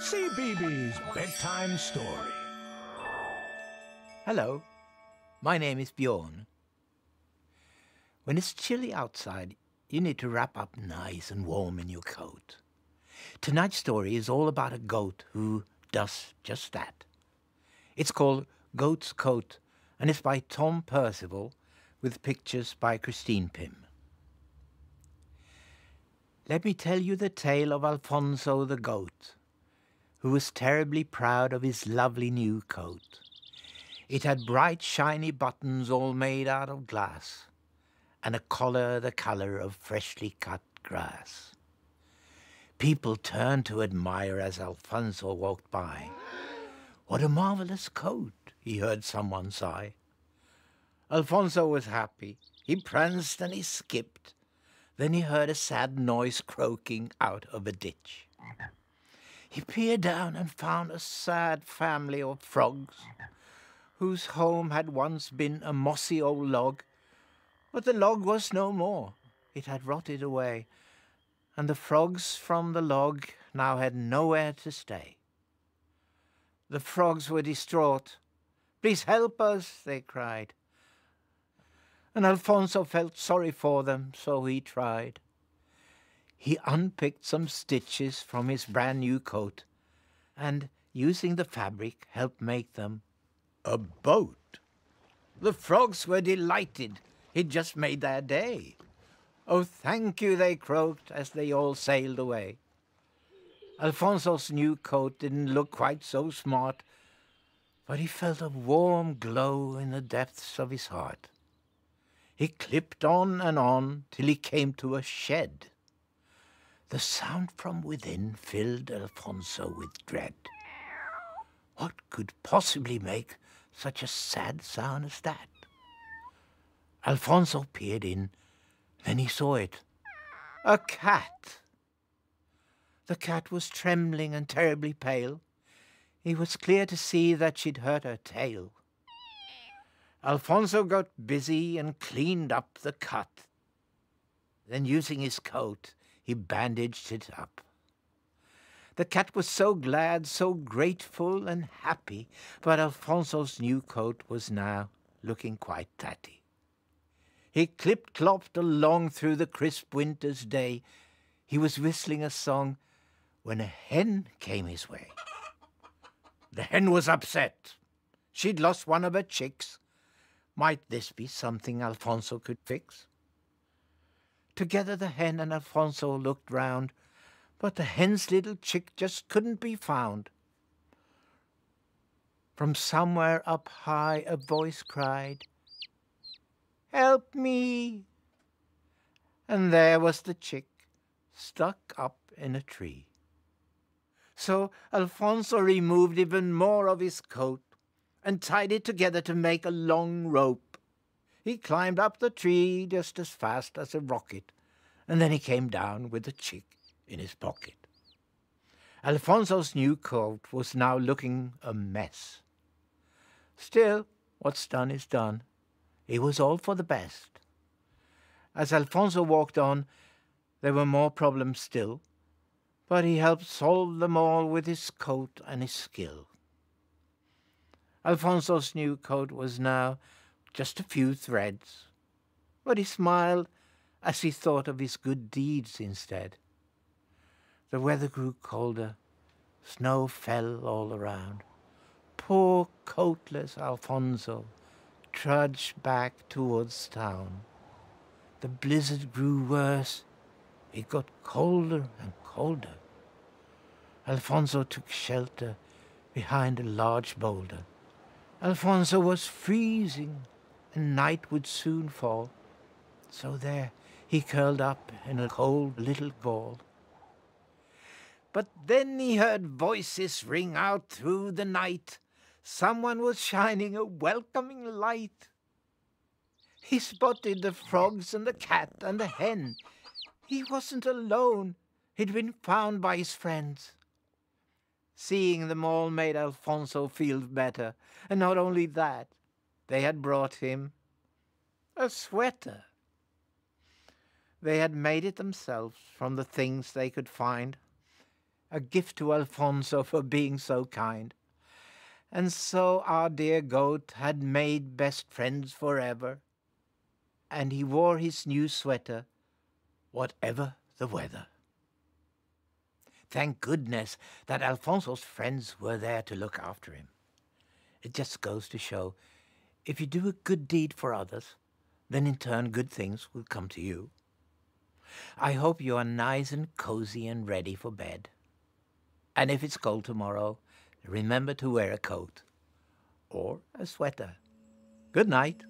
CBeebies Bedtime Story. Hello, my name is Bjorn. When it's chilly outside, you need to wrap up nice and warm in your coat. Tonight's story is all about a goat who does just that. It's called Goat's Coat, and it's by Tom Percival, with pictures by Christine Pym. Let me tell you the tale of Alfonso the goat, who was terribly proud of his lovely new coat. It had bright, shiny buttons all made out of glass, and a collar the colour of freshly cut grass. People turned to admire as Alfonso walked by. "What a marvellous coat," he heard someone sigh. Alfonso was happy. He pranced and he skipped. Then he heard a sad noise croaking out of a ditch. He peered down and found a sad family of frogs, whose home had once been a mossy old log. But the log was no more. It had rotted away, and the frogs from the log now had nowhere to stay. The frogs were distraught. "Please help us," they cried. And Alfonso felt sorry for them, so he tried. He unpicked some stitches from his brand new coat and, using the fabric, helped make them a boat. The frogs were delighted. He'd just made their day. "Oh, thank you," they croaked as they all sailed away. Alfonso's new coat didn't look quite so smart, but he felt a warm glow in the depths of his heart. He clipped on till he came to a shed. The sound from within filled Alfonso with dread. What could possibly make such a sad sound as that? Alfonso peered in, then he saw it. A cat! The cat was trembling and terribly pale. It was clear to see that she'd hurt her tail. Alfonso got busy and cleaned up the cut. Then, using his coat, he bandaged it up. The cat was so glad, so grateful and happy, but Alfonso's new coat was now looking quite tatty. He clip-clopped along through the crisp winter's day. He was whistling a song when a hen came his way. The hen was upset. She'd lost one of her chicks. Might this be something Alfonso could fix? Together the hen and Alfonso looked round, but the hen's little chick just couldn't be found. From somewhere up high a voice cried, "Help me!" And there was the chick, stuck up in a tree. So Alfonso removed even more of his coat and tied it together to make a long rope. He climbed up the tree just as fast as a rocket, and then he came down with the chick in his pocket. Alfonso's new coat was now looking a mess. Still, what's done is done. It was all for the best. As Alfonso walked on, there were more problems still, but he helped solve them all with his coat and his skill. Alfonso's new coat was now just a few threads, but he smiled as he thought of his good deeds instead. The weather grew colder. Snow fell all around. Poor coatless Alfonso trudged back towards town. The blizzard grew worse. It got colder and colder. Alfonso took shelter behind a large boulder. Alfonso was freezing, and night would soon fall. So there he curled up in a cold little ball. But then he heard voices ring out through the night. Someone was shining a welcoming light. He spotted the frogs and the cat and the hen. He wasn't alone. He'd been found by his friends. Seeing them all made Alfonso feel better. And not only that, they had brought him a sweater. They had made it themselves from the things they could find, a gift to Alfonso for being so kind. And so our dear goat had made best friends forever, and he wore his new sweater, whatever the weather. Thank goodness that Alfonso's friends were there to look after him. It just goes to show, if you do a good deed for others, then in turn good things will come to you. I hope you are nice and cozy and ready for bed. And if it's cold tomorrow, remember to wear a coat or a sweater. Good night.